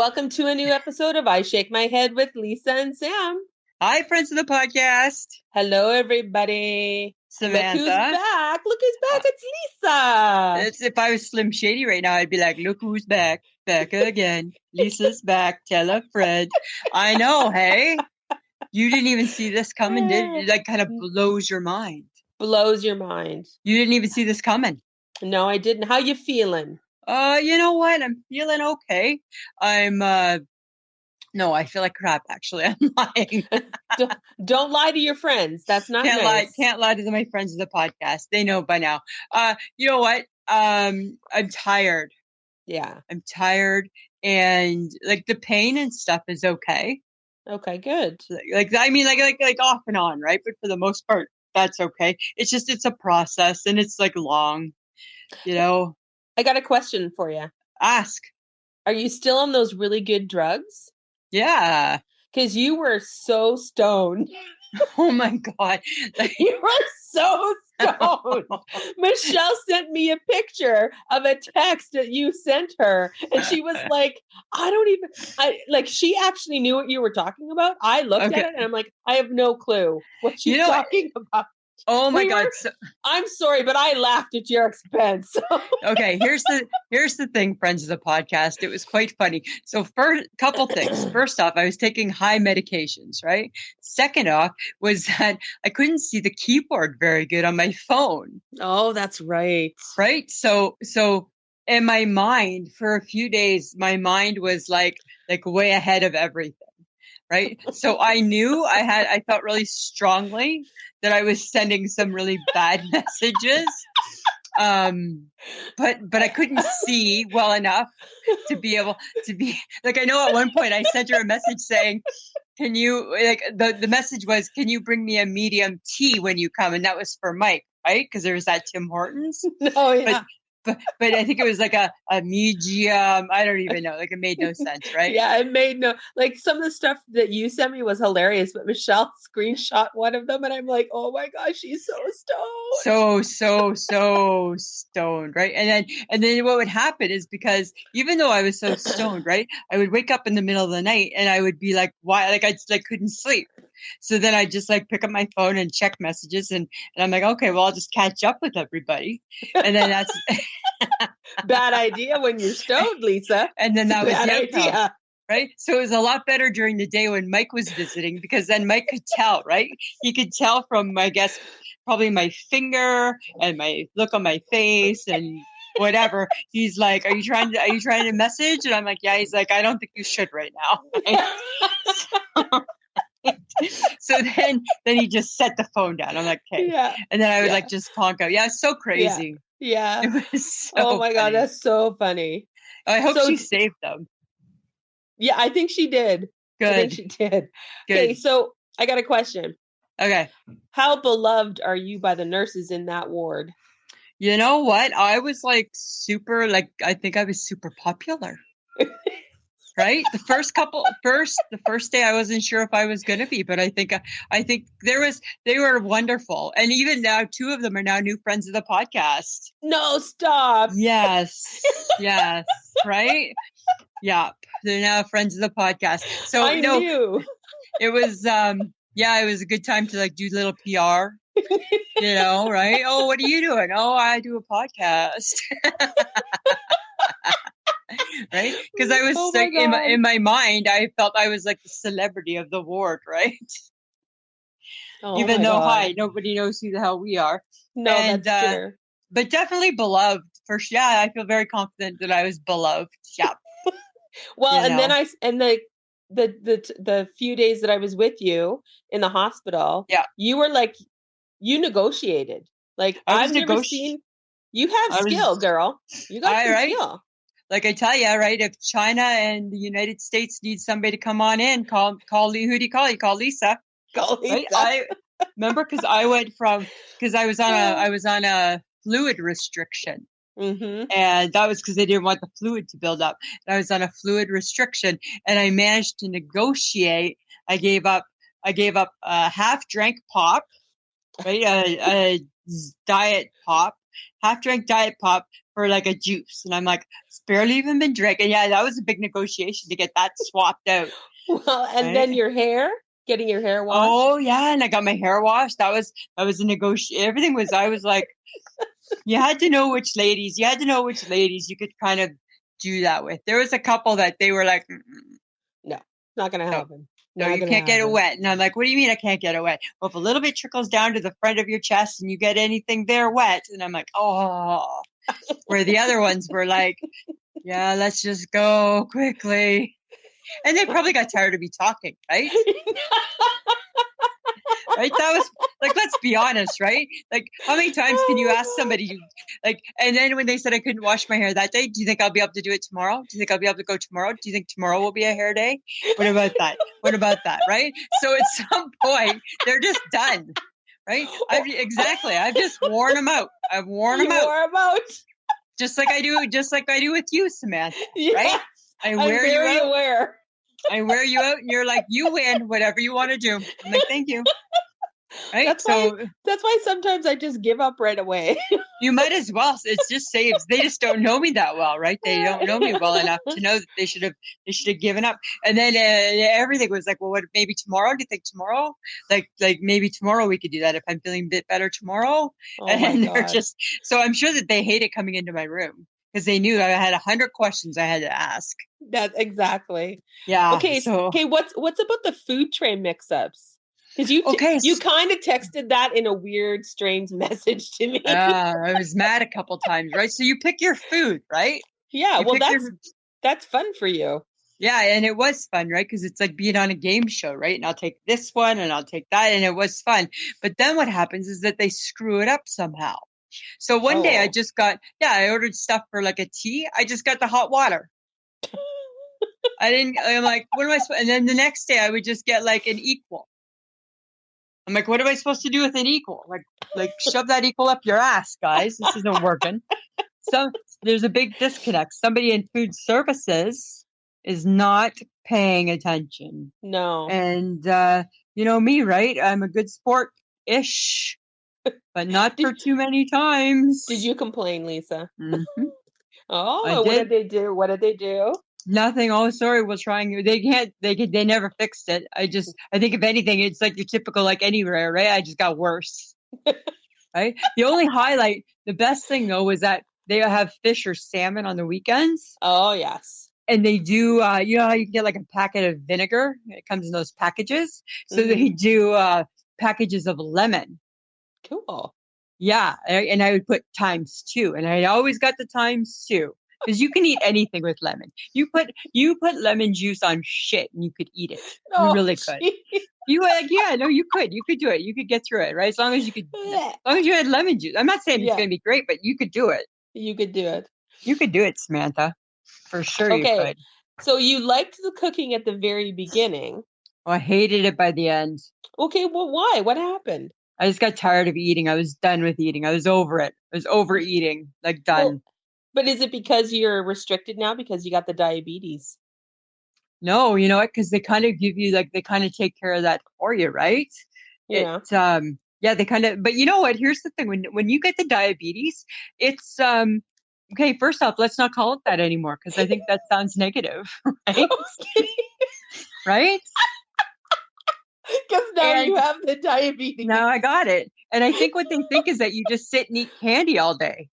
welcome to a new episode of I Shake My Head with Lisa and Sam. Hi, friends of the podcast. Hello, everybody. Samantha. Look who's back. Look who's back. It's Lisa. If I was Slim Shady right now, I'd be like, look who's back. Back again. Lisa's back. Tell a friend. I know, hey? You didn't even see this coming, did you? That kind of blows your mind. Blows your mind. You didn't even see this coming. No, I didn't. How you feeling? You know what? I'm feeling okay. No, I feel like crap, actually. I'm lying. Don't lie to your friends. That's not nice. Can't lie to my friends of the podcast. They know by now. You know what? I'm tired. Yeah. I'm tired, and like the pain and stuff is okay. Okay, good. Like off and on, right? But for the most part, that's okay. It's just, it's a process, and it's like long, you know. I got a question for you. Ask. Are you still on those really good drugs? Yeah. Because you were so stoned. Oh my God. You were so stoned. Michelle sent me a picture of a text that you sent her. And she was like, she actually knew what you were talking about. I looked at it and I'm like, I have no clue what she's talking about. Oh my God. I'm sorry, but I laughed at your expense. Okay, here's the thing, friends of the podcast. It was quite funny. So first, couple things. First off, I was taking high medications, right? Second off was that I couldn't see the keyboard very good on my phone. Oh, that's right. Right? So in my mind, for a few days, my mind was like way ahead of everything. Right. So I knew I felt really strongly that I was sending some really bad messages. But I couldn't see well enough to be able to be like, I know at one point I sent her a message saying, can you, like, the message was, can you bring me a medium tea when you come? And that was for Mike, right? Because there was that Tim Hortons. Oh, yeah. But I think it was like a medium. I don't even know. Like, it made no sense, right? Yeah, it made no, like, some of the stuff that you sent me was hilarious, but Michelle screenshot one of them and I'm like, oh my gosh, she's so stoned. So stoned, right? And then what would happen is, because even though I was so stoned, right, I would wake up in the middle of the night and I would be like, why? Like, I just couldn't sleep. So then I just pick up my phone and check messages and I'm like, okay, well, I'll just catch up with everybody. And then that's bad idea when you're stoned, Lisa. And then that was bad idea. Right? So it was a lot better during the day when Mike was visiting, because then Mike could tell, right? He could tell from, I guess, probably my finger and my look on my face and whatever. He's like, are you trying to message? And I'm like, yeah. He's like, I don't think you should right now. So then he just set the phone down. I'm like, okay. Yeah. And then I would just honk out. Yeah, it's so crazy. Yeah. It was so oh my funny. God, that's so funny. I hope she saved them. Yeah, I think she did. Good. I think she did. Good. Okay, so I got a question. Okay. How beloved are you by the nurses in that ward? You know what? I was super, I think I was super popular. Right? The first day I wasn't sure if I was going to be, but I think they were wonderful. And even now, two of them are now new friends of the podcast. No, stop. Yes. Yes. Right? Yeah. They're now friends of the podcast. So I knew. It was, it was a good time to do little PR, right? Oh, what are you doing? Oh, I do a podcast. Right? Because I was in my mind, I felt I was like the celebrity of the ward, right? Oh, even though, hi, nobody knows who the hell we are. No, that's true. But definitely beloved for sure. Yeah, I feel very confident that I was beloved. Yeah. Well, and then the few days that I was with you in the hospital, you were you negotiated. I've never seen. You have skill, girl. You got some skill. Like I tell you, right? If China and the United States need somebody to come on in, call Lee. Who do you call? You call Lisa. Call Lisa. Right? I remember because I was on a fluid restriction. Mm-hmm. And that was because they didn't want the fluid to build up. And I was on a fluid restriction, and I managed to negotiate. I gave up a half drank pop, right? A diet pop, half drink Diet Pop for like a juice. And I'm like, it's barely even been drank. And yeah, that was a big negotiation to get that swapped out. Well, and Right? then getting your hair washed. Oh yeah, and I got my hair washed. That was a negotiation. Everything was. I was like, you had to know which ladies. You had to know which ladies you could kind of do that with. There was a couple that they were like, no, not gonna happen. No, you can't get it wet. And I'm like, what do you mean I can't get it wet? Well, if a little bit trickles down to the front of your chest and you get anything there wet, and I'm like, oh. Where the other ones were like, yeah, let's just go quickly. And they probably got tired of me talking, right? Right? That was like, let's be honest, right? Like, how many times can you ask somebody, like, and then when they said I couldn't wash my hair that day, do you think I'll be able to do it tomorrow? Do you think I'll be able to go tomorrow? Do you think tomorrow will be a hair day? What about that? What about that? Right? So at some point, they're just done, right? I've just worn them out. I've worn them out. Wore 'em out. Just like I do with you, Samantha. Yes. Right? I'm very aware. I wear you out and you're like, you win, whatever you want to do. I'm like, thank you. Right? That's why sometimes I just give up right away. You might as well. It just saves. They just don't know me that well, right? They don't know me well enough to know that they should have given up. And then everything was like, well, what? Maybe tomorrow? Do you think tomorrow? Like maybe tomorrow we could do that if I'm feeling a bit better tomorrow. Oh and they're just so I'm sure that they hated coming into my room because they knew I had 100 questions I had to ask. That's exactly. Yeah. Okay. Okay. What's about the food tray mix-ups? Because you kind of texted that in a weird, strange message to me. I was mad a couple times, right? So you pick your food, right? Yeah, well, that's fun for you. Yeah, and it was fun, right? Because it's like being on a game show, right? And I'll take this one and I'll take that, and it was fun. But then what happens is that they screw it up somehow. So one day I ordered stuff for like a tea. I just got the hot water. I'm like, what am I supposed? And then the next day I would just get like an equal. I'm like, what am I supposed to do with an equal? Like shove that equal up your ass, guys. This isn't working. So there's a big disconnect. Somebody in food services is not paying attention. No. And you know me, right? I'm a good sport-ish, but not for too many times. Did you complain, Lisa? Mm-hmm. Oh, what did they do? What did they do? Nothing. Oh, sorry. We'll try. They never fixed it. I think if anything, it's like your typical, like anywhere, right? I just got worse. Right. The only highlight, the best thing though, was that they have fish or salmon on the weekends. Oh, yes. And they do, you know how you can get like a packet of vinegar? It comes in those packages. So they do packages of lemon. Cool. Yeah. And I would put ×2. And I always got the ×2. Because you can eat anything with lemon. You put lemon juice on shit and you could eat it. You really could. You could. You could do it. You could get through it, right? As long as you had lemon juice. I'm not saying it's going to be great, but you could do it. You could do it. You could do it, Samantha. For sure you could. So you liked the cooking at the very beginning. Oh, I hated it by the end. Okay, well, why? What happened? I just got tired of eating. I was done with eating. I was over it. I was overeating. Like done. Well, but is it because you're restricted now because you got the diabetes? No, you know what? Because they kind of give you they kind of take care of that for you, right? Yeah. They kind of. But you know what? Here's the thing: when you get the diabetes, it's okay. First off, let's not call it that anymore because I think that sounds negative, right? Right? Because now you have the diabetes. Now I got it, and I think what they think is that you just sit and eat candy all day.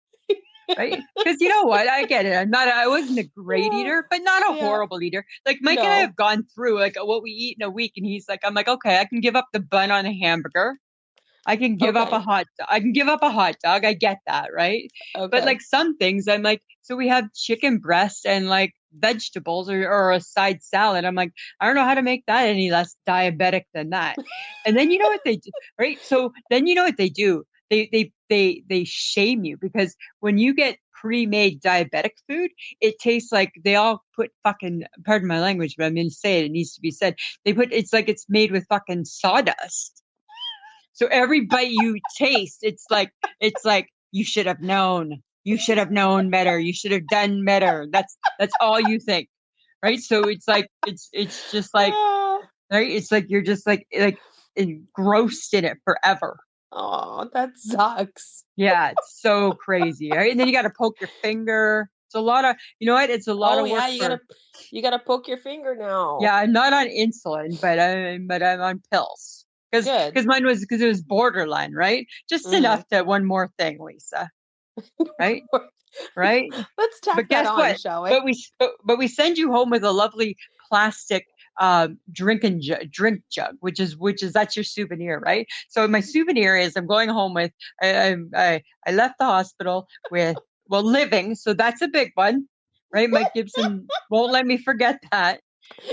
Right? Because you know what? I get it. I wasn't a great eater, but not a horrible eater. Like Mike and I have gone through like what we eat in a week. And I'm like, okay, I can give up the bun on a hamburger. I can give up a hot dog. I get that. Right. Okay. But like some things I'm like, so we have chicken breast and like vegetables or a side salad. I'm like, I don't know how to make that any less diabetic than that. And then you know what they do, right? So then you know what they do. They shame you because when you get pre-made diabetic food, it tastes like they all put fucking, pardon my language, but I'm going to say it, it needs to be said. It's like it's made with fucking sawdust. So every bite you taste, it's like you should have known. You should have known better. You should have done better. That's all you think. Right? So it's like it's just like right? It's like you're just like engrossed in it forever. Oh, that sucks. Yeah, it's so crazy, right? And then you got to poke your finger. It's a lot of, you know what? It's a lot Oh of work yeah, for. you gotta poke your finger now. Yeah, I'm not on insulin, but I'm on pills Good. because it was borderline, right? Just Mm. enough that one more thing, Lisa, right? Right? Let's tack But that guess on, what? shall we? But we send you home with a lovely plastic drink jug, which is that's your souvenir, right? So my souvenir is I'm going home with I left the hospital with living, so that's a big one, right? Mike Gibson won't let me forget that,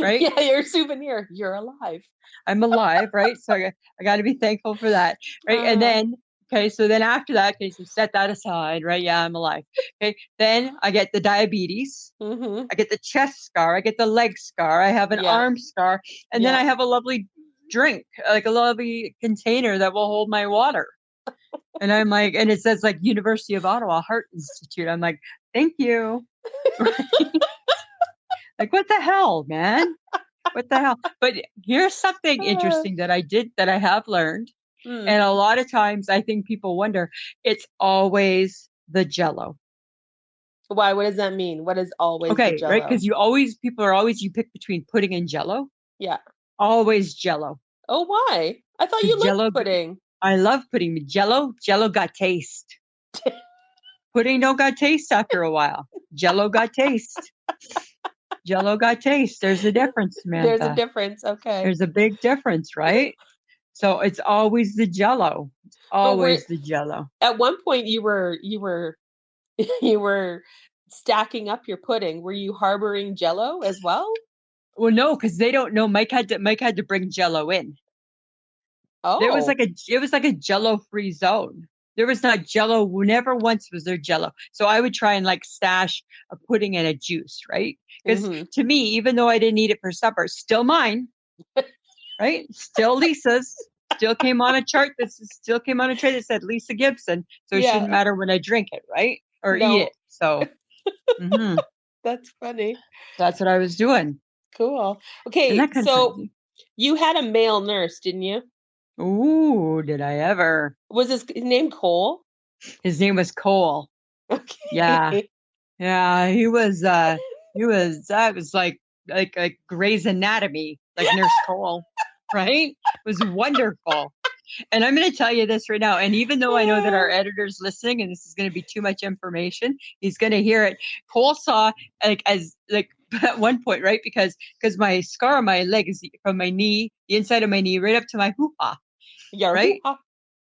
right? Yeah, your souvenir. You're alive. I'm alive, right? So I got to be thankful for that, right? And Uh, then, okay, so then after that, okay, so set that aside, right? Yeah, I'm alive. Okay, then I get the diabetes, mm-hmm. I get the chest scar, I get the leg scar, I have an Yeah. arm scar, and then Yeah. I have a lovely drink, like a lovely container that will hold my water. And I'm like, and it says like University of Ottawa Heart Institute. I'm like, thank you. Like, what the hell, man? What the hell? But here's something Uh, interesting that I have learned. mm. And a lot of times I think people wonder, it's always the jello. Why? What does that mean? What is always the Okay, right? jello? Because you pick between pudding and jello. Yeah. Always jello. Oh, why? I thought Because you liked pudding. I love pudding. But jello got taste. Pudding don't got taste after a while. Jello got taste. Jello got taste. There's a difference, There's a Samantha. difference. Okay. There's a big difference, right? So it's always the jello. It's But always the jello. at one point you were you were stacking up your pudding. Were you harboring jello as well? Well, no, because they don't know. Mike had to bring jello in. Oh. It was like a jello free zone. There was not jello. Never once was there jello. So I would try and like stash a pudding and a juice, right? Because Mm-hmm. to me, even though I didn't eat it for supper, still mine, right? Still Lisa's. Still came on a chart. Still came on a tray that said Lisa Gibson. So it shouldn't Yeah. matter when I drink it, right? Or eat No, it. So mhm, that's funny. that's what I was doing. Cool. Isn't Okay, that kind of so crazy? you had a male nurse, didn't you? Ooh, did I ever? Was his name Cole? His name was Cole. Yeah. Okay. Yeah, that was like Grey's Anatomy, like Nurse Cole, right? It was wonderful. And I'm going to tell you this right now. And even though I know that our editor's listening and this is going to be too much information, he's going to hear it. Cole saw like at one point, right? Because my scar on my leg is from my knee, the inside of my knee, right up to my hoo-ha, Your right? hoo-ha.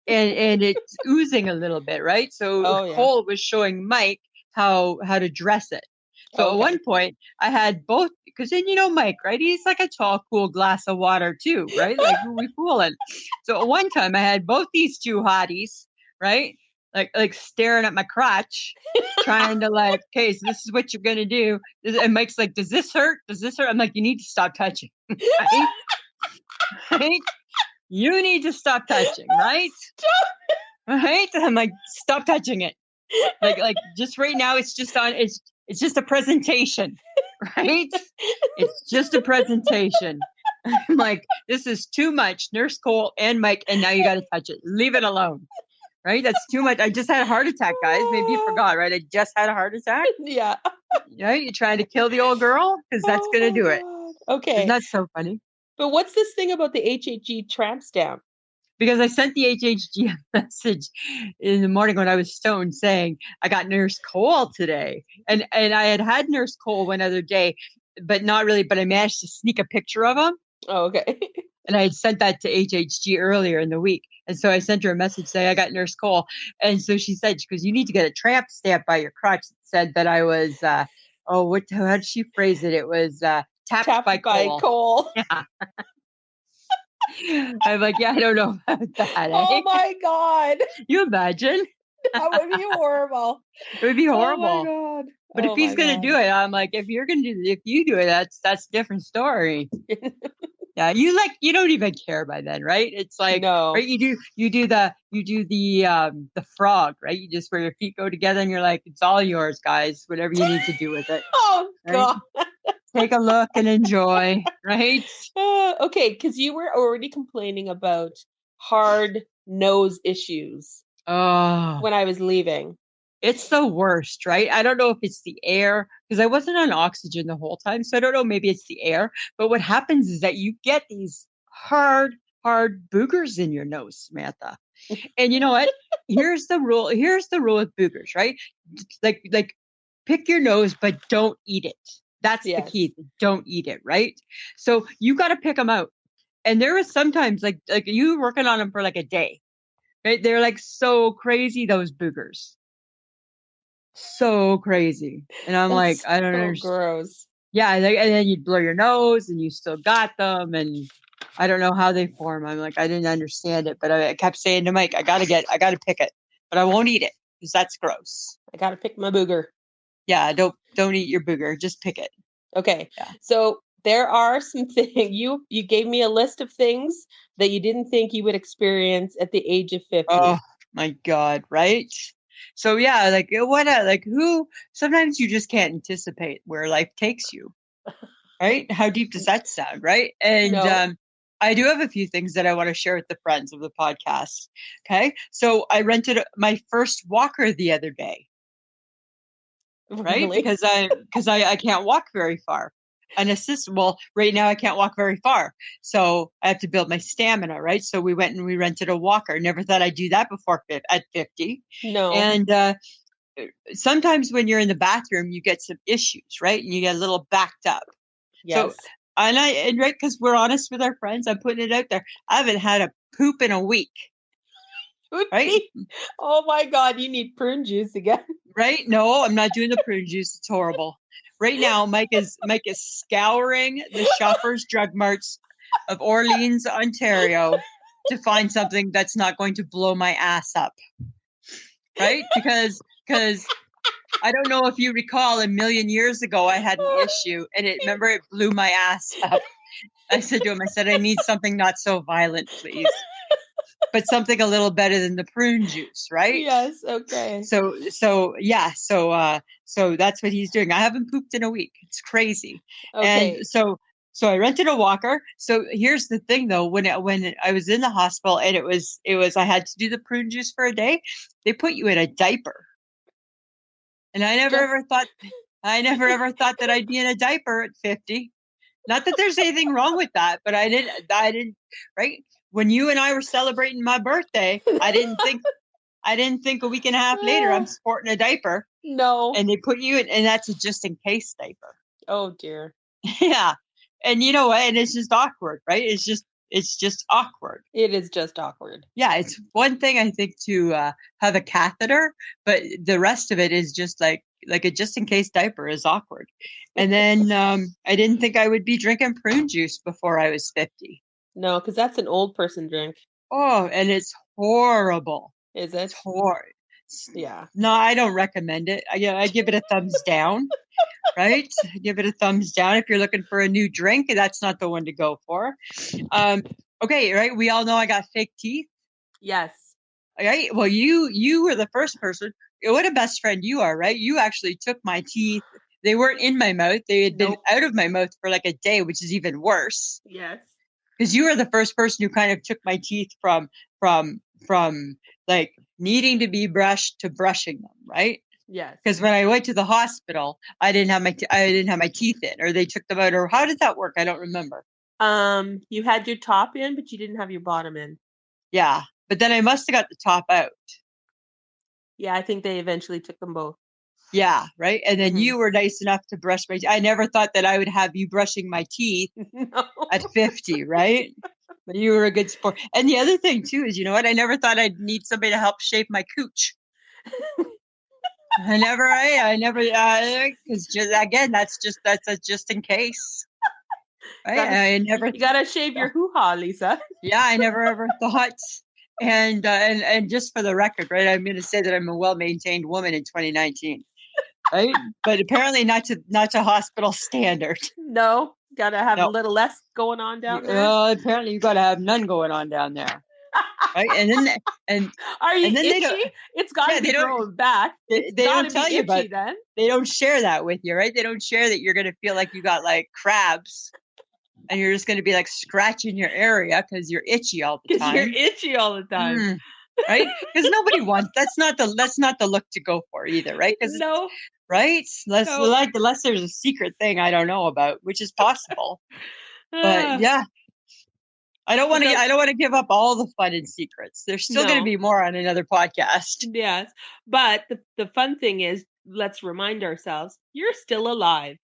And it's oozing a little bit, right? So Oh yeah. Cole was showing Mike how to dress it. So at Okay. one point I had both because then Mike, right? He's like a tall, cool glass of water too, right? Like who we fooling? So at one time I had both these two hotties, right? Like staring at my crotch, trying to like, okay, so this is what you're gonna do. And Mike's like, does this hurt? Does this hurt? I'm like, you need to stop touching, right? Right? You need to stop touching, right? Right? I'm like, stop touching it. Like just right now, it's just a presentation, right? It's just a presentation. I'm like, this is too much, Nurse Cole and Mike, and now you got to touch it. Leave it alone, right? That's too much. I just had a heart attack, guys. Maybe you forgot, right? I just had a heart attack. Yeah. Right? You're trying to kill the old girl because that's Oh gonna my do it. God. Isn't Okay. that so funny? But what's this thing about the HHG tramp stamp? Because I sent the HHG message in the morning when I was stoned saying I got Nurse Cole today, and I had Nurse Cole one other day, but not really. But I managed to sneak a picture of him, Oh, okay. and I had sent that to HHG earlier in the week, and so I sent her a message saying I got Nurse Cole, and so she said because you need to get a tramp stamp by your crotch. It said that I was how did she phrase it? It was tapped Tapped by by Cole. Cole. Yeah. I'm like, yeah, I don't know about that. Oh Eh? my God. You imagine? That would be horrible. It would be Oh my horrible. God. But if Oh he's my gonna do God. it, I'm like, if you do it, that's a different story. Yeah, you don't even care by then, right? It's like No. right, you do the frog, right? You just where your feet go together and you're like, it's all yours, guys. Whatever you need to do with it. Oh Right? God. Take a look and enjoy, right? Okay, because you were already complaining about hard nose issues Oh, when I was leaving. it's the worst, right? I don't know if it's the air because I wasn't on oxygen the whole time. So I don't know. Maybe it's the air. But what happens is that you get these hard boogers in your nose, Samantha. And you know what? Here's the rule. Here's the rule with boogers, right? Like pick your nose, but don't eat it. That's the Yes. key. Don't eat it, right? So you got to pick them out. And there is sometimes like you working on them for like a day, right? They're like so crazy, those boogers. So crazy. And I'm like, That's I don't so understand. gross. Yeah, and then you'd blow your nose and you still got them. And I don't know how they form. I'm like, I didn't understand it, but I kept saying to Mike, I gotta pick it, but I won't eat it because that's gross. I gotta pick my booger. Yeah, don't eat your booger. Just pick it. Okay. Yeah. So there are some things you gave me a list of things that you didn't think you would experience at the age of 50. Oh my God, right? So yeah, like who sometimes you just can't anticipate where life takes you. Right? How deep does that sound, right? And No. I do have a few things that I want to share with the friends of the podcast. Okay. So I rented my first walker the other day, right? Really? Because I can't walk very far. Well, right now I can't walk very far. So I have to build my stamina, right? So we went and we rented a walker. Never thought I'd do that before at 50. No. And sometimes when you're in the bathroom, you get some issues, right? And you get a little backed up. Yes. So, and right, because we're honest with our friends, I'm putting it out there. I haven't had a poop in a week. Right? Oh my God, you need prune juice again. Right? No, I'm not doing the prune juice. It's horrible. Right now, Mike is scouring the Shoppers Drug Marts of Orleans, Ontario, to find something that's not going to blow my ass up. Right? Because I don't know if you recall, a million years ago, I had an issue, and remember it blew my ass up. I said to him, I need something not so violent, please, but something a little better than the prune juice, right? Yes. Okay. So that's what he's doing. I haven't pooped in a week. It's crazy. Okay. And so I rented a walker. So here's the thing though, when I was in the hospital and it was I had to do the prune juice for a day, they put you in a diaper. And I never ever thought that I'd be in a diaper at 50. Not that there's anything wrong with that, but I didn't, right? When you and I were celebrating my birthday, I didn't think a week and a half later I'm sporting a diaper. No. And they put you in, and that's a just in case diaper. Oh dear. Yeah. And you know what? And it's just awkward, right? It's just awkward. It is just awkward. Yeah. It's one thing I think to have a catheter, but the rest of it is just like a just in case diaper is awkward. And then I didn't think I would be drinking prune juice before I was 50. No, because that's an old person drink. Oh, and it's horrible. Is it? It's horrible. Yeah. No, I don't recommend it. I give it a thumbs down, right? Give it a thumbs down. If you're looking for a new drink, that's not the one to go for. Okay, right? We all know I got fake teeth. Yes. Right? Well, you were the first person. What a best friend you are, right? You actually took my teeth. They weren't in my mouth. They had been out of my mouth for like a day, which is even worse. Yes. Because you were the first person who kind of took my teeth from like needing to be brushed to brushing them, right? Yes. Because when I went to the hospital, I didn't have my teeth in, or they took them out, or how did that work? I don't remember. You had your top in, but you didn't have your bottom in. Yeah, but then I must have got the top out. Yeah, I think they eventually took them both. Yeah, right. And then you were nice enough to brush my teeth. I never thought that I would have you brushing my teeth at 50, right? But you were a good sport. And the other thing too is, you know what? I never thought I'd need somebody to help shave my cooch. I never, because again, that's a just in case. Right? You gotta shave your hoo-ha, Lisa. Yeah, I never ever thought. And just for the record, right? I'm going to say that I'm a well-maintained woman in 2019, right? But apparently not to hospital standard. No, gotta have a little less going on down there. Well, apparently you got to have none going on down there. Right, and are you and then itchy? It's got to be growing back. They don't tell you about. Then they don't share that with you, right? They don't share that you're going to feel like you got like crabs, and you're just going to be like scratching your area because you're itchy all the time. Because you're itchy all the time. Right? Because nobody wants, that's not the look to go for either, right? No. Right? Unless there's a secret thing I don't know about, which is possible. But yeah. I don't want to give up all the fun and secrets. There's still going to be more on another podcast. Yes. But the fun thing is, let's remind ourselves, you're still alive.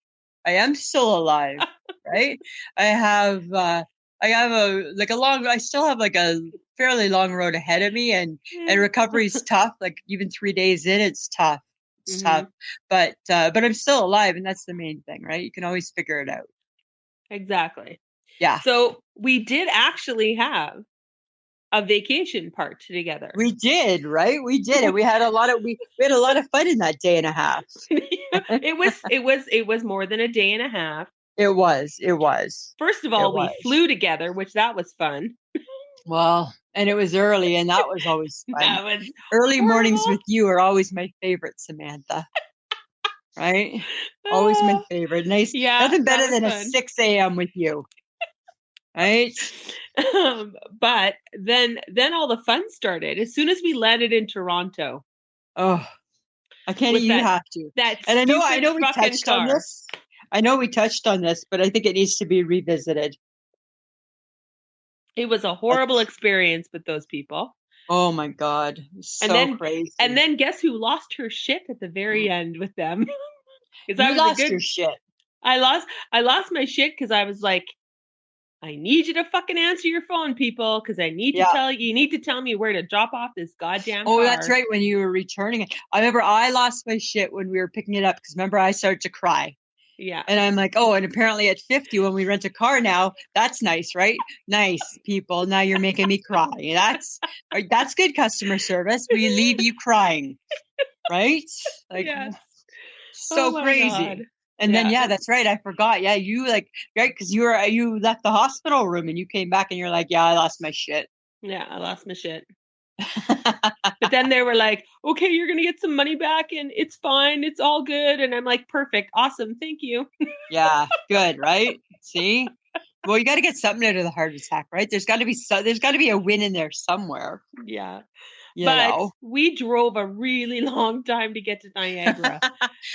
I am still alive, right? I still have like a fairly long road ahead of me, and recovery's tough. Like even 3 days in, it's tough. It's tough. But I'm still alive, and that's the main thing, right? You can always figure it out. Exactly. Yeah. So we did actually have a vacation part together. We did, right? We did it. We had a lot of fun in that day and a half. It was more than a day and a half. It was. First of all, we flew together, which that was fun. Well, and it was early, and that was always fun. Early mornings with you are always my favorite, Samantha. Right? Always my favorite. Nice. Yeah, nothing better than fun. A 6 a.m. with you. Right? But then all the fun started as soon as we landed in Toronto. Oh, I can't. You have to. And I know we touched on this. I know we touched on this, but I think it needs to be revisited. It was a horrible experience with those people. Oh my God. So crazy. And then guess who lost her shit at the very end with them? You lost your shit. I lost my shit because I was like, I need you to fucking answer your phone, people, because I need to you need to tell me where to drop off this goddamn car. Oh, that's right. When you were returning it. I remember I lost my shit when we were picking it up because remember I started to cry. Yeah. And I'm like, oh, and apparently at 50 when we rent a car now, that's nice, right? Nice, people. Now you're making me cry. That's good customer service. We leave you crying. Right? Like so crazy. God. And then that's right. I forgot. Yeah, you right because you left the hospital room and you came back and you're like, yeah, I lost my shit. Yeah, I lost my shit. But then they were like, okay, you're gonna get some money back and it's fine, it's all good. And I'm like, perfect, awesome, thank you. Yeah, good, right? See? Well, you got to get something out of the heart attack, right? There's got to be a win in there somewhere. Yeah. But we drove a really long time to get to Niagara.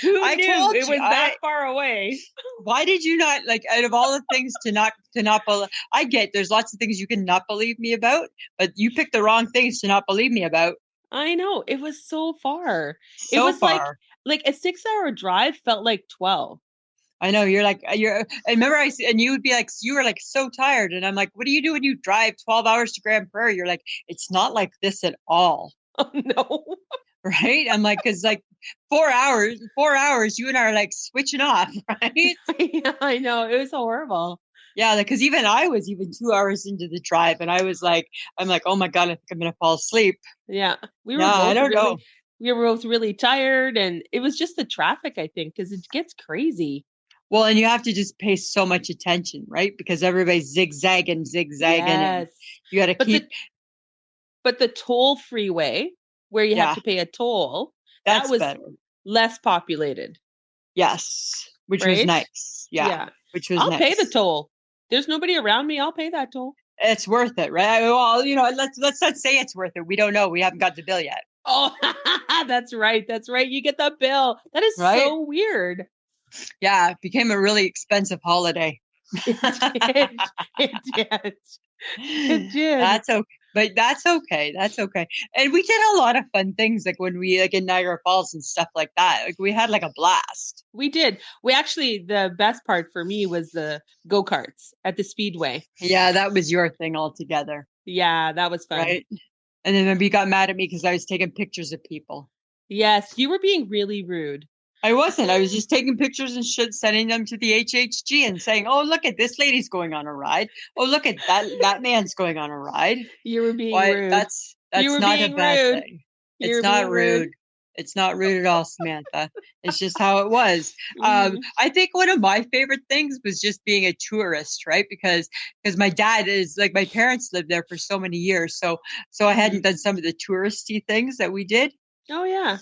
Who knew it was that far away? Why did you not, like, out of all the things to not believe? I get there's lots of things you can not believe me about, but you picked the wrong things to not believe me about. I know. It was so far. It was far. like a 6-hour drive felt like 12. I know I remember and you would be like, you were like so tired. And I'm like, what do you do when you drive 12 hours to Grand Prairie? You're like, it's not like this at all. Oh, no. Right. I'm like, cause like 4 hours, you and I are like switching off. Right. Yeah, I know. It was horrible. Yeah. Like, cause even I was 2 hours into the drive and I'm like, oh my God, I think I'm going to fall asleep. Yeah. I don't know. We were both really tired and it was just the traffic, I think, cause it gets crazy. Well, and you have to just pay so much attention, right? Because everybody's zigzagging. Yes. And you got to keep. But the toll freeway, where you have to pay a toll, that was better. Less populated. Yes, which was nice. Yeah. Which was I'll pay the toll. There's nobody around me. I'll pay that toll. It's worth it, right? Well, let's not say it's worth it. We don't know. We haven't got the bill yet. Oh, that's right. That's right. You get the bill. That is so weird. Yeah, it became a really expensive holiday. It did. That's okay. But that's okay. That's okay. And we did a lot of fun things, like when we in Niagara Falls and stuff like that. Like we had like a blast. We did. We actually, the best part for me was the go-karts at the Speedway. Yeah, that was your thing altogether. Yeah, that was fun. Right. And then maybe you got mad at me because I was taking pictures of people. Yes, you were being really rude. I wasn't. I was just taking pictures and sending them to the HHG and saying, oh, look at this lady's going on a ride. Oh, look at that man's going on a ride. You were being rude. That's not a bad thing. It's not rude. It's not rude at all, Samantha. It's just how it was. I think one of my favorite things was just being a tourist, right? Because my dad is like, my parents lived there for so many years. So I hadn't done some of the touristy things that we did. Oh, yeah.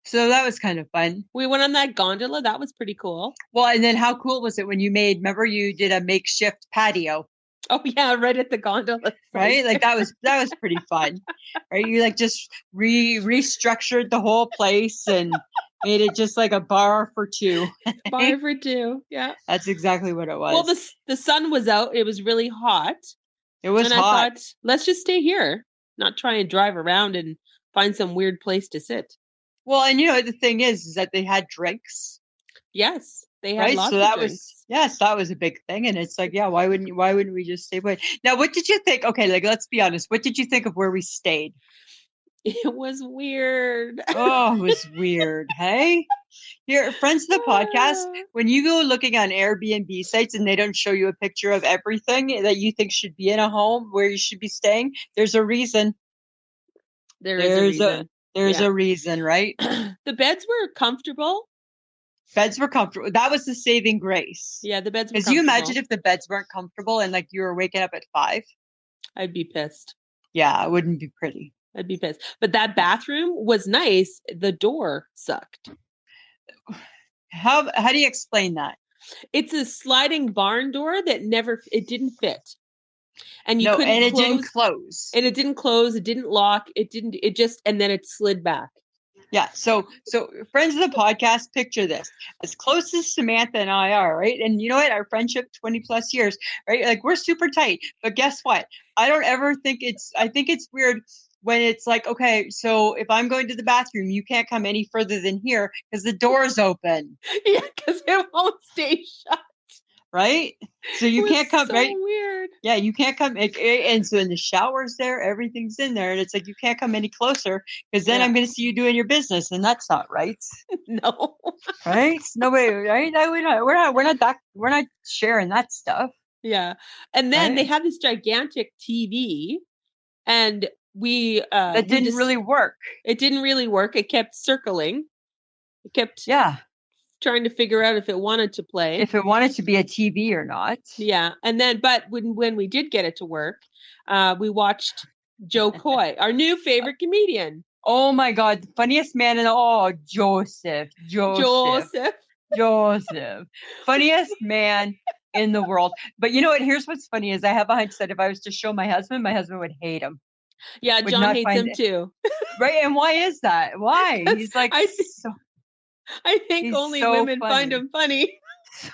So that was kind of fun. We went on that gondola. That was pretty cool. Well, and then how cool was it when remember you did a makeshift patio? Oh yeah, right at the gondola. Right? Like that was pretty fun. Right? You like just restructured the whole place and made it just like a bar for two. Bar for two. Yeah. That's exactly what it was. Well, the sun was out. It was really hot. It was hot. I thought, let's just stay here, not try and drive around and find some weird place to sit. Well, and the thing is that they had drinks. Yes, they had lots of drinks. That was a big thing. And it's like, yeah, why wouldn't we just stay put? Now, what did you think? Okay, like let's be honest. What did you think of where we stayed? It was weird. Oh, it was weird. Hey, here, friends of the podcast, when you go looking on Airbnb sites and they don't show you a picture of everything that you think should be in a home where you should be staying, there's a reason. There's a reason, right? The beds were comfortable. Beds were comfortable. That was the saving grace. Yeah, the beds were comfortable. Because you imagine if the beds weren't comfortable and like you were waking up at 5? I'd be pissed. Yeah, it wouldn't be pretty. I'd be pissed. But that bathroom was nice. The door sucked. How do you explain that? It's a sliding barn door that it didn't fit. And you couldn't it didn't close. And it didn't close, it didn't lock, and then it slid back. Yeah, so friends of the podcast, picture this. As close as Samantha and I are, right? And you know what? Our friendship, 20 plus years, right? Like we're super tight. But guess what? I think it's weird when it's like, okay, so if I'm going to the bathroom, you can't come any further than here because the door's open. Yeah, because it won't stay shut. Right? So you can't come, right? Weird. Yeah, you can't come. And so in the shower's there, everything's in there. And it's like, you can't come any closer because then I'm going to see you doing your business. And that's not right. No. Right? No way. Right? We're not sharing that stuff. Yeah. And then they had this gigantic TV and that didn't really work. It didn't really work. It kept circling. It kept trying to figure out if it wanted to play, if it wanted to be a TV or not. Yeah. And then, but when we did get it to work, we watched Joe Coy, our new favorite comedian. Oh my God. The funniest man Joseph. Funniest man in the world. But you know what? Here's what's funny is I have a hunch that if I was to show my husband would hate him. Yeah. John hates him too. Right. And why is that? Why? He's like, I think only women find him funny.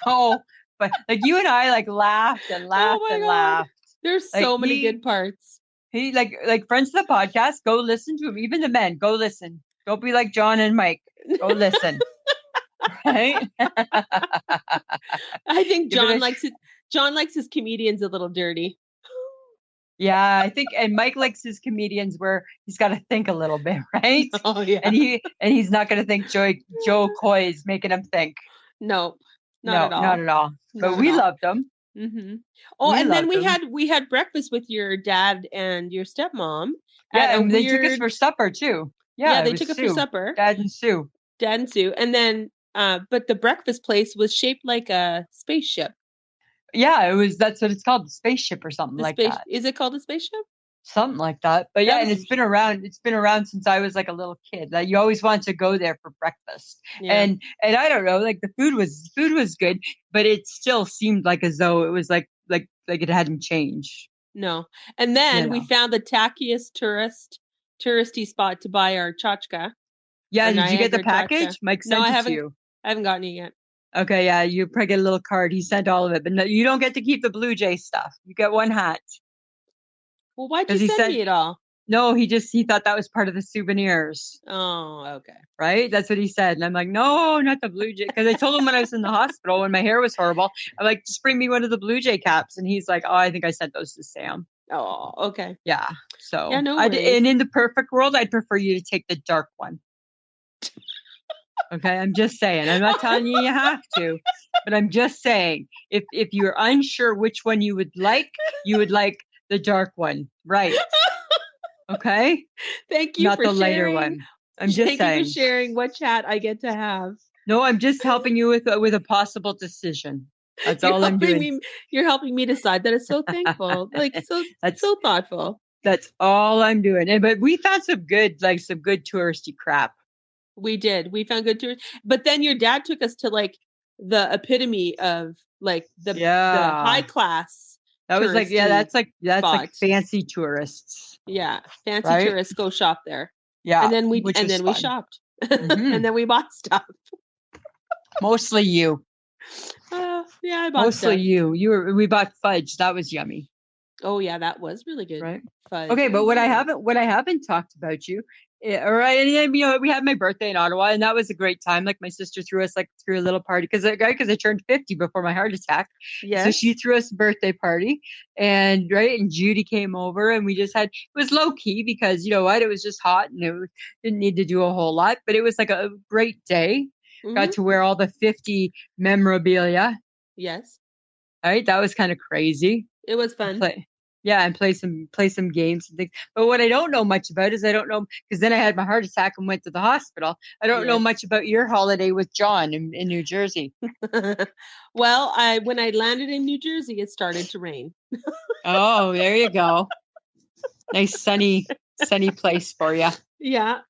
So, but like you and I like laughed and laughed and laughed. There's so many good parts. He like friends of the podcast, go listen to him. Even the men, go listen. Don't be like John and Mike. Go listen. Right? I think John likes his comedians a little dirty. Yeah, I think, and Mike likes his comedians where he's got to think a little bit, right? Oh yeah, and he's not going to think Joe Coy is making him think. No, not at all. But we loved him. Mm-hmm. Oh, and then we had breakfast with your dad and your stepmom. Yeah, and they took us for supper too. Yeah, they took us for supper. Dad and Sue, and then but the breakfast place was shaped like a spaceship. Yeah, that's what it's called, the spaceship or something like that. Is it called a spaceship? Something like that. But yeah, and it's been around since I was like a little kid. Like you always wanted to go there for breakfast. Yeah. And I don't know, like the food was good, but it still seemed like as though it was like it hadn't changed. No. And then we found the tackiest touristy spot to buy our tchotchke. Yeah, did you get the package? Tchotchke. Mike sent it to you. I haven't gotten it yet. Okay, yeah, you probably get a little card. He sent all of it, but no, you don't get to keep the Blue Jay stuff. You get one hat. Well, why'd you send me it all? No, he thought that was part of the souvenirs. Oh, okay. Right? That's what he said. And I'm like, no, not the Blue Jay. Because I told him when I was in the hospital, when my hair was horrible, I'm like, just bring me one of the Blue Jay caps. And he's like, oh, I think I sent those to Sam. Oh, okay. Yeah. So, yeah, no and in the perfect world, I'd prefer you to take the dark one. Okay, I'm just saying. I'm not telling you have to, but I'm just saying if you're unsure which one you would like the dark one, right? Okay. Thank you. Not for the sharing. lighter one. I'm just saying. Thank you for sharing what chat I get to have. No, I'm just helping you with a possible decision. That's all I'm doing. You're helping me decide. That is so thankful. So thoughtful. That's all I'm doing. But we found some good touristy crap. We did. We found good tours. But then your dad took us to like the epitome of like the high Yeah. class That was like, yeah, touristy that's like spot. fancy tourists, Yeah, fancy right? tourists go shop there. Yeah, which And was then we fun. shopped. Hmm. And then we bought stuff. Mostly you. Yeah, I bought Mostly stuff. you. We bought fudge. That was yummy. Oh yeah, that was really good. Right. Fudge. Okay, Oh but my. what I haven't talked about you, all right, and, you know, we had my birthday in Ottawa, and that was a great time. Like my sister threw a little party because I turned 50 before my heart attack, so Yes. she threw us a birthday party, and right, and Judy came over, and we just had it was low key because you know what, it was just hot, and didn't need to do a whole lot, but it was like a great day. Got Hmm. to wear all the 50 memorabilia. Yes. All right, that was kind of crazy. It was And fun. play, yeah, and play some games and things. But what I don't know much about is I don't know because then I had my heart attack and went to the hospital. I don't know Yes. much about your holiday with John in New Jersey. Well, I when I landed in New Jersey, it started to rain. Oh, there you go. Nice sunny place for you. Yeah.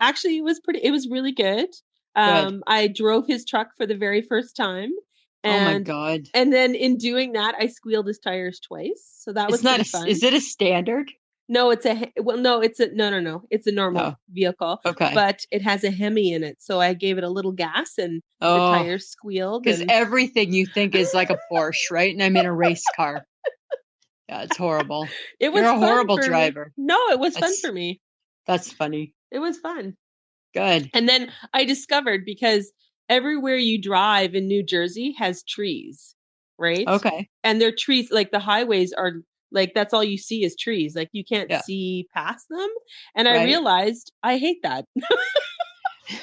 Actually it was really good. Good. I drove his truck for the very first time Oh my and God. and then in doing that I squealed his tires twice. So that It's was not pretty a. fun. Is it a standard? No, no, it's a no. It's a normal No. vehicle, Okay. but it has a Hemi in it. So I gave it a little gas and the Oh, tires squealed because and everything you think is like a Porsche, right? And I'm in a race car. Yeah, it's horrible. it You're was a fun horrible for me. driver. No, it was fun That's for me. that's funny. It was fun. Good. And then I discovered because everywhere you drive in New Jersey has trees, right? Okay. And they're trees, like the highways are like that's all you see is trees. Like you can't Yeah. see past them. And I Right. realized I hate that.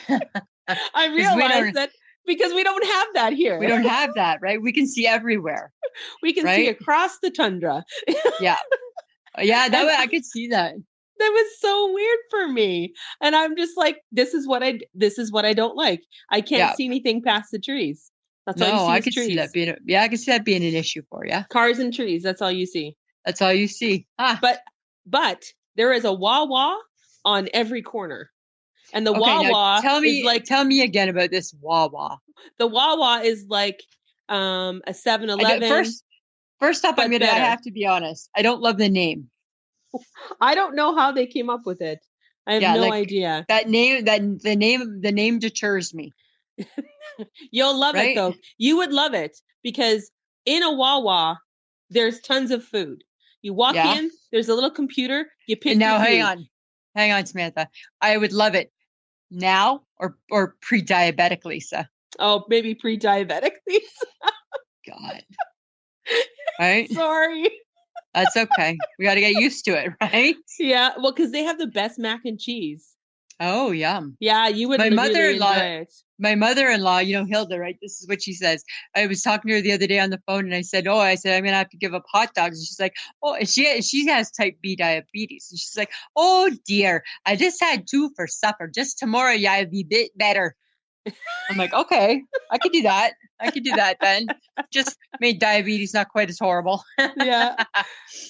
I Because realized that because we don't have that here. we don't have that, right? We can see everywhere, We can see right? across the tundra. Yeah. Yeah, that And way I could see that. that was so weird for me. And I'm just like, this is what I don't like. I can't Yeah. see anything past the trees. That's all you No, see I is could see that trees. being yeah, I could see that being an issue for you. Cars and trees, that's all you see. That's all you see. Ah. But there is a Wawa on every corner. And the Okay, now Wawa is like tell me again about this Wawa. the Wawa is like a 7-Eleven, First off, I but better. have to be honest. I don't love the name. I don't know how they came up with it. I have Yeah, no like idea. that name the name deters me, You'll love it right? though. You would love it because in a Wawa, there's tons of food. You walk Yeah. in, there's a little computer, you pick And now your food. hang on, Samantha. I would love it now or pre-diabetic, Lisa. Oh, maybe pre-diabetic, please. God. Right? Sorry. That's okay. We got to get used to it, right? Yeah, well, because they have the best mac and cheese. Oh, yum. Yeah, you would My really mother-in-law, enjoy it. my mother-in-law, you know, Hilda, right? This is what she says. I was talking to her the other day on the phone and I said, I'm going to have to give up hot dogs. And she's like, oh, and she has type B diabetes. And she's like, oh dear, I just had 2 for supper. Just tomorrow, yeah, I'll be a bit better. I'm like, okay, I could do that. I could do that then. Just made diabetes not quite as horrible. Yeah.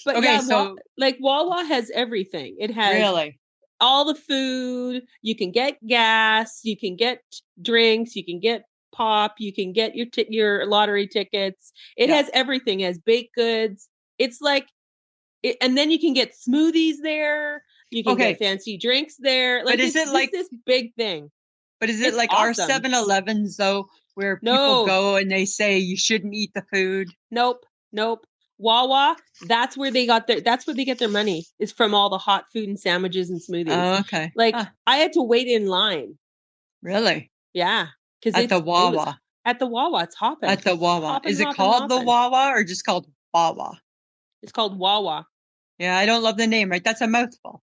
But Okay, yeah, so like Wawa has everything. It has really, all the food. You can get gas. You can get drinks. You can get pop. You can get your lottery tickets. It Yeah. has everything. It has baked goods. It's like, and then you can get smoothies there. You can Okay. get fancy drinks there. Like, But is it's it like this big thing? But is it It's like our awesome. 7-Elevens though, where people No. go and they say you shouldn't eat the food? Nope. Wawa, that's where they get their money, is from all the hot food and sandwiches and smoothies. Oh, okay. Like I had to wait in line. Really? Yeah. At the Wawa. At the Wawa, it's hopping. At the Wawa. Hopping, Is it hopping, called the hopping. Wawa or just called Wawa? It's called Wawa. Yeah, I don't love the name, right? That's a mouthful.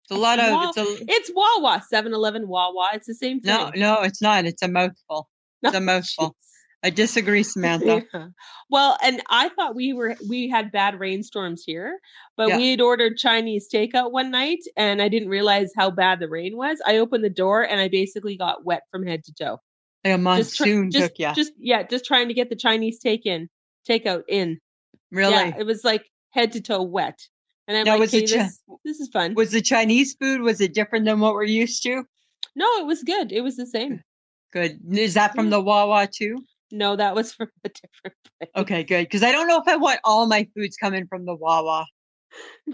It's a lot of it's Wawa. 7-Eleven Wawa. It's the same thing. No, it's not. It's a mouthful. It's a mouthful. I disagree, Samantha. Yeah. Well, and I thought we had bad rainstorms here, but Yeah. we had ordered Chinese takeout one night and I didn't realize how bad the rain was. I opened the door and I basically got wet from head to toe. Like a monsoon took you. Just trying to get the Chinese takeout in. Really? Yeah, it was like head to toe wet. And I'm Now, like, hey, this is fun. Was the Chinese food, was it different than what we're used to? No, it was good. It was the same. Good. Is that from Yeah. the Wawa too? No, that was from a different place. Okay, good. Because I don't know if I want all my foods coming from the Wawa.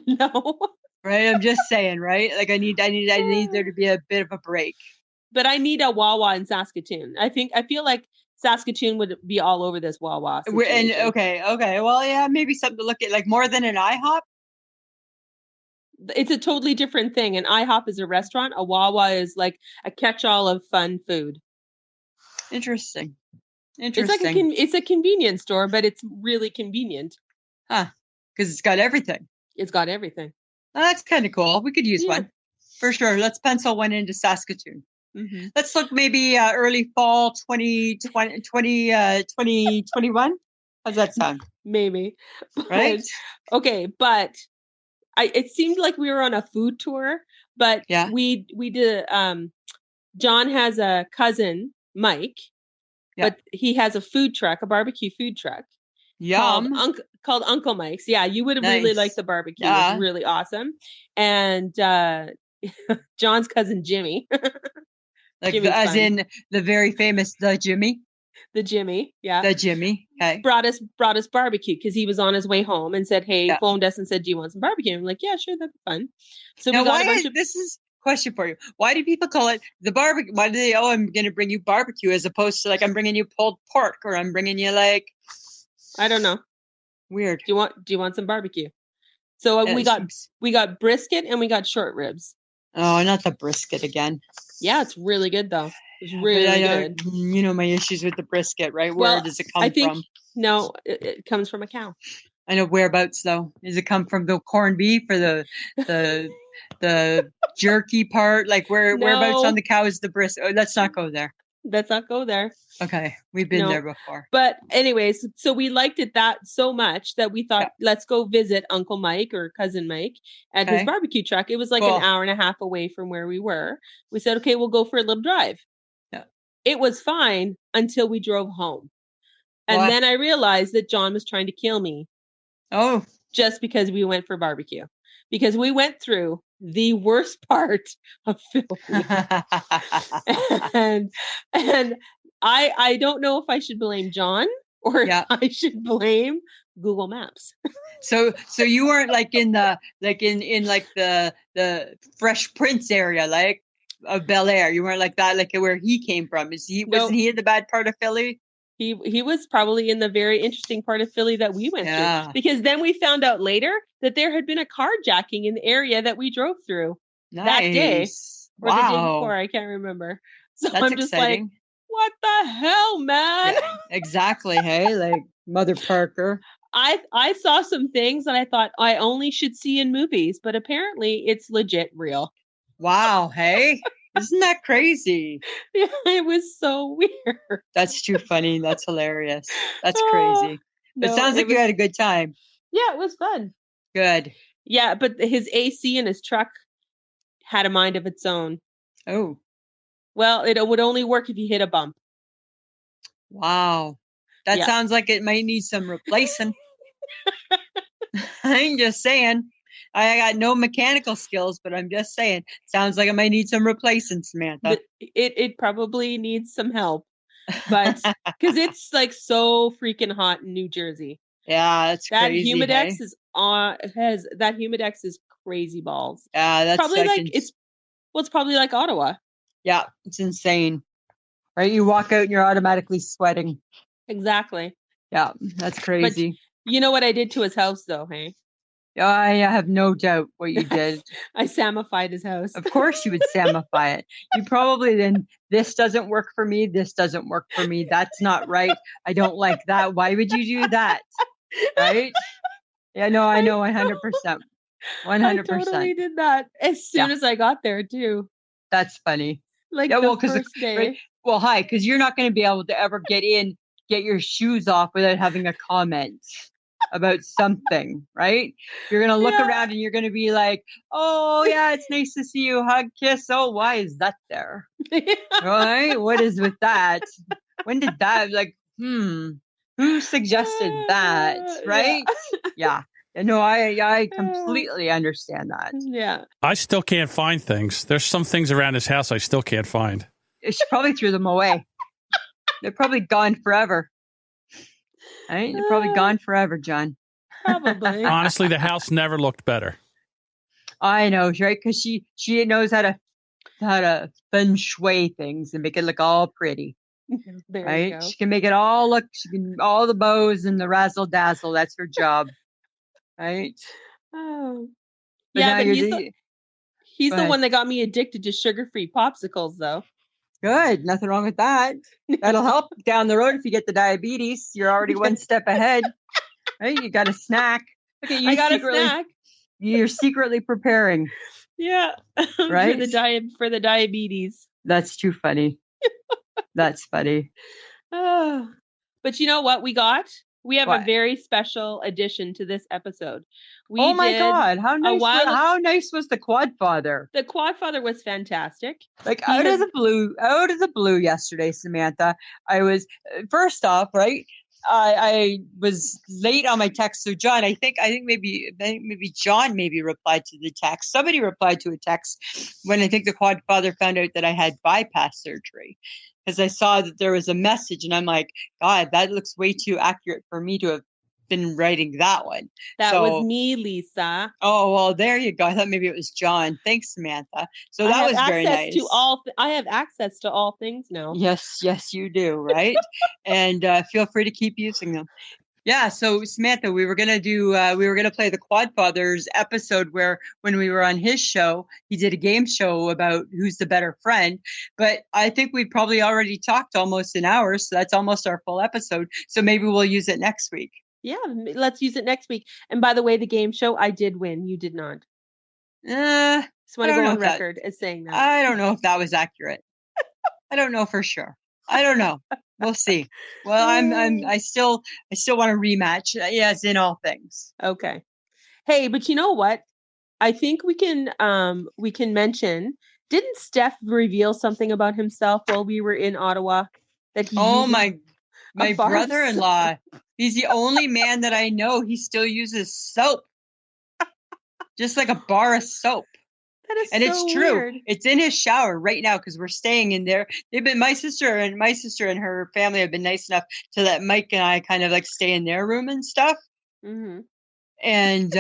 No. Right? I'm just saying, right? Like I need there to be a bit of a break. But I need a Wawa in Saskatoon. I feel like Saskatoon would be all over this Wawa situation. And okay. Well, yeah, maybe something to look at, like more than an IHOP. It's a totally different thing. An IHOP is a restaurant. A Wawa is like a catch-all of fun food. Interesting. It's a convenience store, but it's really convenient. Huh. Because it's got everything. It's got everything. Oh, that's kind of cool. We could use one. For sure. Let's pencil one into Saskatoon. Mm-hmm. Let's look maybe early fall 2021. How's that sound? Maybe. Right? Okay, but it seemed like we were on a food tour, but yeah, we did. John has a cousin, Mike, but he has a food truck, a barbecue food truck. Yum. Called Uncle Mike's. Yeah, you would really like the barbecue. Yeah. It's really awesome. And John's cousin Jimmy. Like as fun. In the very famous The Jimmy. The Jimmy, yeah. The Jimmy. Okay. Brought us barbecue because he was on his way home and said, "Hey," phoned us and said, "Do you want some barbecue?" I'm like, "Yeah, sure, that'd be fun." So now, we got this is question for you. Why do people call it the barbecue? Why do they? Oh, I'm going to bring you barbecue as opposed to like I'm bringing you pulled pork or I'm bringing you like. I don't know. Weird. Do you want some barbecue? So we got brisket and we got short ribs. Oh, not the brisket again. Yeah, it's really good though. It's really good. You know my issues with the brisket, right? Where does it come from? No, it comes from a cow. I know whereabouts though. Does it come from the corned beef or the jerky part? Like whereabouts on the cow is the brisket? Oh, let's not go there. Let's not go there. Okay, we've been there before. But anyways, so we liked it so much that we thought, let's go visit Uncle Mike or Cousin Mike at his barbecue truck. It was like an hour and a half away from where we were. We said, okay, we'll go for a little drive. Yeah. It was fine until we drove home. And then I realized that John was trying to kill me. Oh. Just because we went for barbecue. Because we went through the worst part of Philly. and I don't know if I should blame John or if I should blame Google Maps. So you weren't like in the the Fresh Prince area, like of Bel Air. You weren't like that, like where he came from. Wasn't he in the bad part of Philly? He was probably in the very interesting part of Philly that we went through. Because then we found out later that there had been a carjacking in the area that we drove through that day. Or the day before, I can't remember. So that's I'm just exciting. Like, what the hell, man? Yeah, exactly. Hey, like Mother Parker. I saw some things and I thought I only should see in movies, but apparently it's legit real. Wow. Hey. Isn't that crazy? Yeah, it was so weird. That's too funny. That's hilarious. That's crazy. It sounds like you had a good time. Yeah, it was fun. Good. Yeah, but his AC in his truck had a mind of its own. Oh. Well, it would only work if you hit a bump. Wow. That sounds like it might need some replacing. I'm just saying. I got no mechanical skills, but I'm just saying, sounds like I might need some replacing, Samantha. It probably needs some help, but because it's like so freaking hot in New Jersey. Yeah, that's crazy. Humidex is that Humidex is crazy balls. Yeah, that's probably it's probably like Ottawa. Yeah, it's insane. Right, you walk out and you're automatically sweating. Exactly. Yeah, that's crazy. But you know what I did to his house, though, hey? I have no doubt what you did. I Samified his house. Of course you would Samify it. You probably then, this doesn't work for me. This doesn't work for me. That's not right. I don't like that. Why would you do that? Right? Yeah, no, I know 100%. 100%. I totally did that as soon as I got there too. That's funny. Like the first day. Right? Well, hi, because you're not going to be able to ever get your shoes off without having a comment about something, right? You're going to look around and you're going to be like, oh yeah, it's nice to see you, hug, kiss. Oh, why is that there? Right? What is with that? When did that, like, who suggested that? Right? Yeah. No, I completely understand that. Yeah. I still can't find things. There's some things around this house I still can't find. She probably threw them away. They're probably gone forever. Right? They're probably gone forever, John. Probably. Honestly, the house never looked better. I know, right? Because she knows how to feng shui things and make it look all pretty. There you Right? go. She can make it all look. She can all the bows and the razzle dazzle. That's her job. Right? Oh. But Yeah, now but you're he's Go the ahead. one that got me addicted to sugar-free popsicles, though. Good. Nothing wrong with that. That'll help down the road if you get the diabetes. You're already one step ahead. Right? You got a snack. Look at you. I got a snack. You're secretly preparing. Yeah. Right? For the diabetes. That's too funny. That's funny. Oh. But you know what we got? We have What? a very special addition to this episode. Oh my God. How nice was the Quadfather? The Quadfather was fantastic. Like out of the blue yesterday, Samantha. I was first off, right? I was late on my text. So John, I think maybe John replied to the text. Somebody replied to a text when I think the Quadfather found out that I had bypass surgery. Because I saw that there was a message and I'm like, God, that looks way too accurate for me to have been writing that one. That was me, Lisa. Oh, well, there you go. I thought maybe it was John. Thanks, Samantha. So that was very nice. I have access to all things now. Yes, you do, right? And feel free to keep using them. Yeah, so Samantha, we were gonna play the Quadfather's episode where when we were on his show, he did a game show about who's the better friend. But I think we probably already talked almost an hour, so that's almost our full episode. So maybe we'll use it next week. Yeah, let's use it next week. And by the way, the game show, I did win. You did not. Just want to go on record as saying that. I don't know if that was accurate. I don't know for sure. I don't know. We'll see. Well, I still want a rematch. Yes, in all things. Okay. Hey, but you know what? I think we can mention. Didn't Steph reveal something about himself while we were in Ottawa? That he. Oh my brother-in-law. He's the only man that I know. He still uses soap, just like a bar of soap. That is and so it's true. Weird. It's in his shower right now because we're staying in there. They've been my sister and her family have been nice enough to let Mike and I kind of like stay in their room and stuff. Mm-hmm. And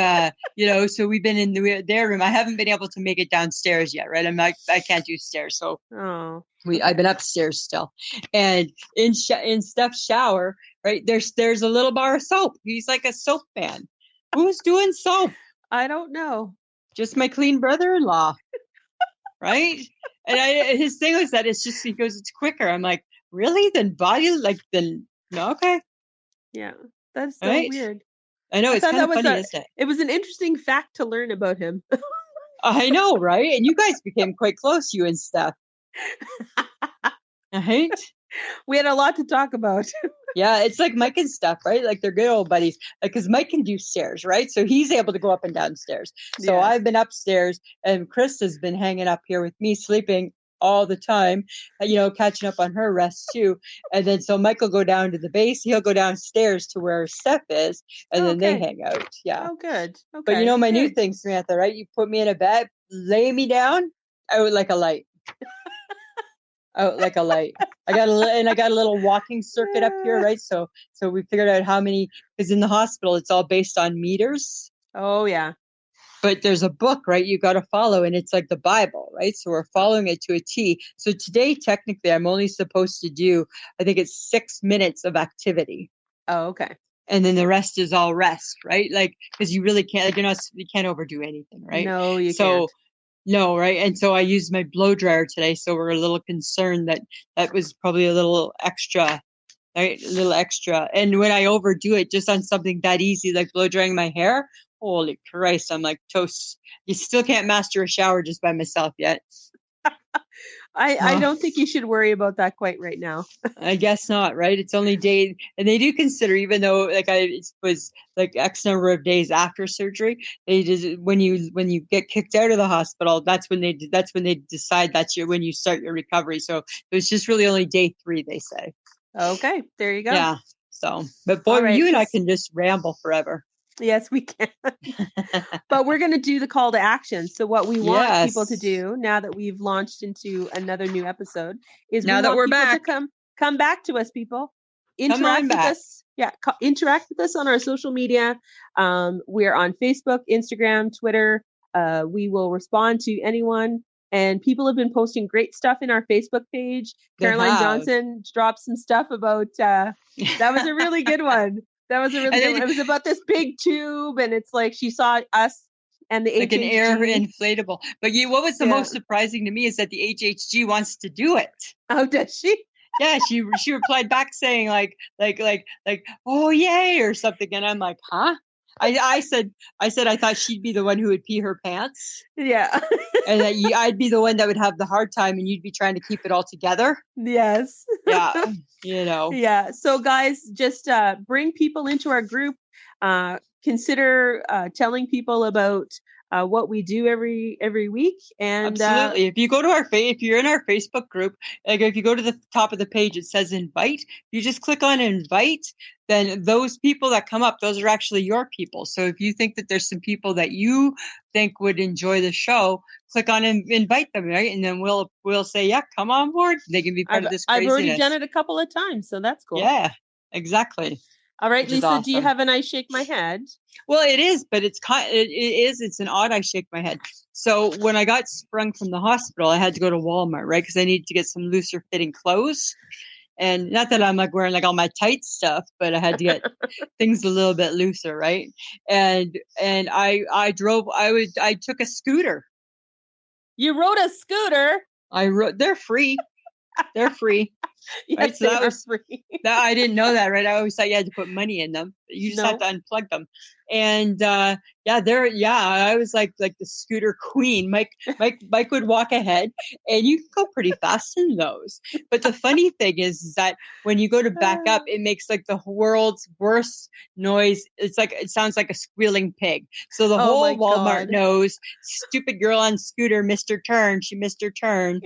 so we've been in their room. I haven't been able to make it downstairs yet, right? I can't do stairs, so I've been upstairs still. And in Steph's shower, right? There's a little bar of soap. He's like a soap man. Who's doing soap? I don't know. Just my clean brother-in-law, right? And his thing was that he goes, it's quicker. I'm like, really? No, okay. Yeah, that's so weird. I know, it's kind of funny, isn't it? It was an interesting fact to learn about him. I know, right? And you guys became quite close, you and Steph. Right? We had a lot to talk about. Yeah, it's like Mike and Steph, right? Like they're good old buddies. Because Mike can do stairs, right? So he's able to go up and down stairs. So I've been upstairs, and Chris has been hanging up here with me, sleeping all the time, catching up on her rest too. And then so Mike will go down to the base. He'll go downstairs to where Steph is, and then they hang out. Yeah. Oh, good. Okay. But my new thing, Samantha, right? You put me in a bed, lay me down, out like a light. Out like a light. I got a little walking circuit up here, right? So we figured out how many, because in the hospital it's all based on meters. Oh yeah. But there's a book, right? You got to follow, and it's like the Bible, right? So we're following it to a T. So today, technically, I'm only supposed to do, I think it's 6 minutes of activity. Oh, okay. And then the rest is all rest, right? Like, because you really can't, you can't overdo anything, right? No, you can't. No, right? And so I used my blow dryer today, so we're a little concerned that was probably a little extra, right? A little extra. And when I overdo it just on something that easy, like blow drying my hair, holy Christ, I'm like toast. You still can't master a shower just by myself yet. I don't think you should worry about that quite right now. I guess not, right? It's only days, and they do consider, even though it was like X number of days after surgery, they just when you get kicked out of the hospital, that's when they decide when you start your recovery. So it was just really only day 3, they say. Okay, there you go. Yeah. So, but boy, you and I can just ramble forever. Yes, we can. But we're going to do the call to action. So what we want people to Yes. do now that we've launched into another new episode is Now we that want we're people back. to come back to us, people. Come on Interact with back. us. Yeah, interact with us on our social media. We're on Facebook, Instagram, Twitter. We will respond to anyone. And people have been posting great stuff in our Facebook page. They Caroline have. Johnson dropped some stuff about that was a really good one. That was a really And good then- one. It was about this big tube, and it's like she saw us and the like an HHG. air inflatable. But what was the Yeah. most surprising to me is that the HHG wants to do it. Oh, does she? Yeah, she replied back saying like, oh yay or something, and I'm like, huh? I said I thought she'd be the one who would pee her pants, Yeah. and that I'd be the one that would have the hard time, and you'd be trying to keep it all together. Yes. Yeah, you know. Yeah. So guys, just bring people into our group. Consider telling people about what we do every week. And Absolutely. If you go to if you're in our Facebook group, like if you go to the top of the page, it says invite. You just click on invite. Then those people that come up, those are actually your people. So if you think that there's some people that you think would enjoy the show, click on and invite them, right? And then we'll say, yeah, come on board. They can be part of this craziness. I've already done it a couple of times, so that's cool. Yeah, exactly. All right, Lisa, awesome. Do you have an I shake my head? Well, it is, but it's an odd I shake my head. So when I got sprung from the hospital, I had to go to Walmart, right? Because I needed to get some looser fitting clothes. And not that I'm like wearing like all my tight stuff, but I had to get things a little bit looser, right? And I took a scooter. You rode a scooter? They're free. They're free. Yes, right? So they that are was free. I didn't know that, right? I always thought you had to put money in them. You just have to unplug them. And I was like the scooter queen. Mike would walk ahead, and you can go pretty fast in those. But the funny thing is that when you go to back up, it makes like the world's worst noise. It sounds like a squealing pig. So the whole Walmart knows, stupid girl on scooter missed her turn. She missed her turn.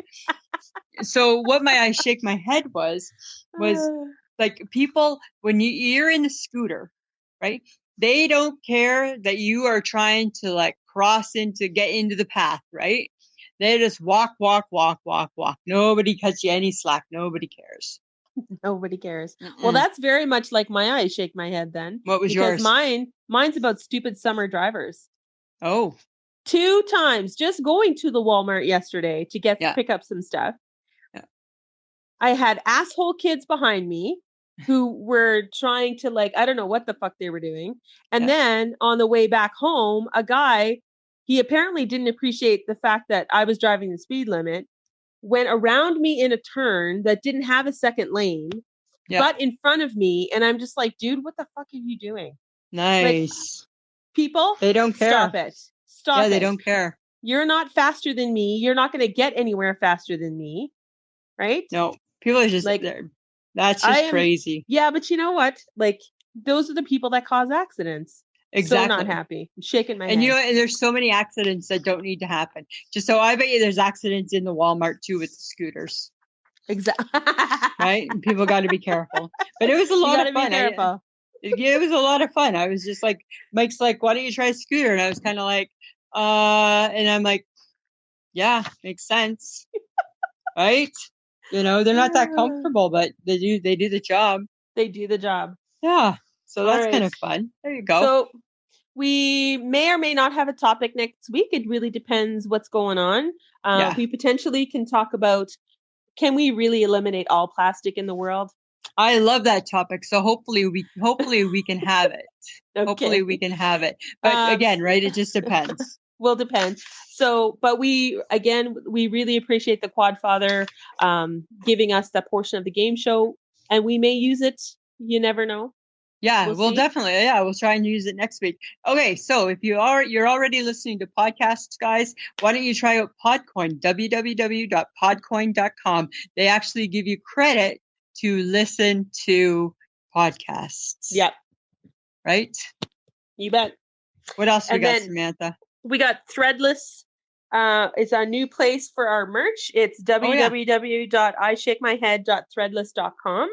So what I shake my head was like people, when you're in the scooter, right? They don't care that you are trying to like get into the path, right? They just walk. Nobody cuts you any slack. Nobody cares. Nobody cares. Well, that's very much like my I shake my head then. What was yours? Mine's about stupid summer drivers. Oh. 2 times just going to the Walmart yesterday to pick up some stuff. Yeah. I had asshole kids behind me who were trying to I don't know what the fuck they were doing. And then on the way back home, a guy, he apparently didn't appreciate the fact that I was driving the speed limit, went around me in a turn that didn't have a second lane, but in front of me. And I'm just like, dude, what the fuck are you doing? Nice. People, they don't care. Stop it. Yeah, they don't care. You're not faster than me. You're not going to get anywhere faster than me. Right? No, people are just that's just crazy. Yeah, but you know what? Those are the people that cause accidents. Exactly. So not happy. I'm shaking my head. And and there's so many accidents that don't need to happen. I bet you there's accidents in the Walmart too with the scooters. Exactly. Right? And people got to be careful. But it was a lot of fun. It was a lot of fun. I was just like, Mike's like, why don't you try a scooter? And I was kind of like, and I'm like, yeah, makes sense. Right? They're not that comfortable, but they do the job. They do the job. Yeah. So that's kind of fun. There you go. So we may or may not have a topic next week. It really depends what's going on. We potentially can talk about, can we really eliminate all plastic in the world? I love that topic. So hopefully we can have it. Okay. Hopefully we can have it. But again, right, it just depends. Will depend. So, but we really appreciate the Quadfather giving us that portion of the game show, and we may use it. You never know. Yeah, we'll definitely. Yeah, we'll try and use it next week. Okay, so if you're already listening to podcasts, guys, why don't you try out Podcoin? www.podcoin.com. They actually give you credit to listen to podcasts. Yep. Right? You bet. What else we got, Samantha? We got Threadless. It's our new place for our merch. It's www.ishakemyhead.threadless.com.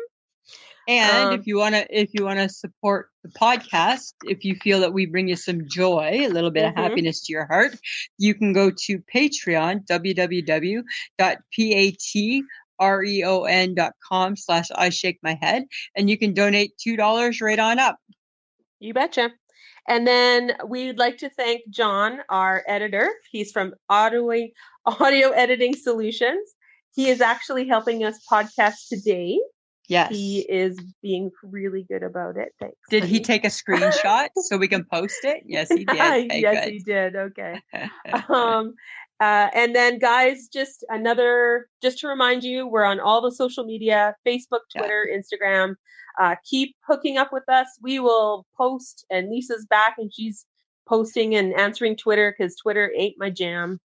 And if you wanna support the podcast, if you feel that we bring you some joy, a little bit of happiness to your heart, you can go to Patreon, www.patreon.com/I-shake-my-head, and you can donate $2 right on up. You betcha. And then we'd like to thank John, our editor. He's from Audio Editing Solutions. He is actually helping us podcast today. Yes. He is being really good about it. Thanks. Did he take a screenshot so we can post it? Yes, he did. Okay, yes, good. he did. Okay. And then guys, just to remind you, we're on all the social media, Facebook, Twitter, Instagram. Keep hooking up with us. We will post, and Lisa's back and she's posting and answering Twitter because Twitter ain't my jam.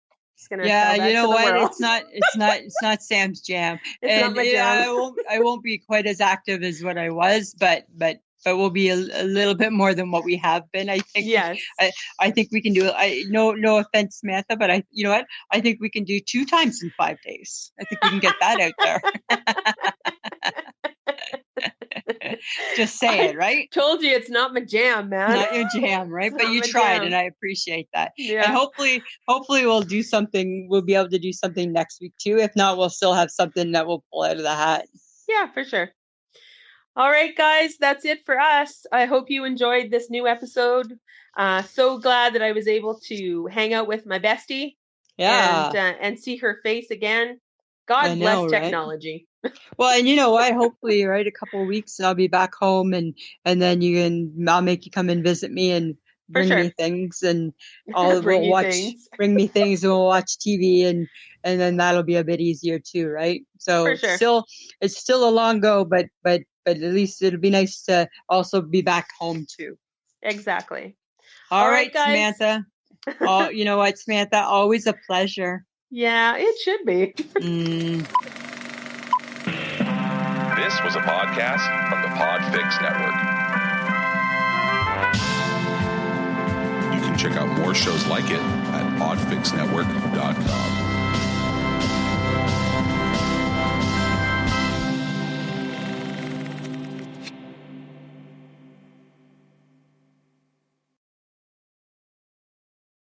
Yeah, you know what? It's not Sam's jam. It's not my jam. I won't be quite as active as what I was, but we'll be a little bit more than what we have been. I think. Yes. I think we can do it. No offense, Samantha, but you know what? I think we can do 2 times in 5 days. I think we can get that out there. Just say it, right? Told you it's not my jam, man. Not your jam, right? But you tried, and I appreciate that. Yeah. And hopefully we'll do something. We'll be able to do something next week too. If not, we'll still have something that we'll pull out of the hat. Yeah, for sure. All right, guys, that's it for us. I hope you enjoyed this new episode. So glad that I was able to hang out with my bestie. Yeah. And see her face again. God bless technology. Right? Well, and you know what? Hopefully, right, a couple of weeks and I'll be back home, and then I'll make you come and visit me and bring me things, and bring me things, and we'll watch TV, and then that'll be a bit easier too, right? So it's still a long go, but at least it'll be nice to also be back home too. Exactly. All right, guys. Samantha. Oh, you know what, Samantha? Always a pleasure. Yeah, it should be. This was a podcast from the Podfix Network. You can check out more shows like it at podfixnetwork.com.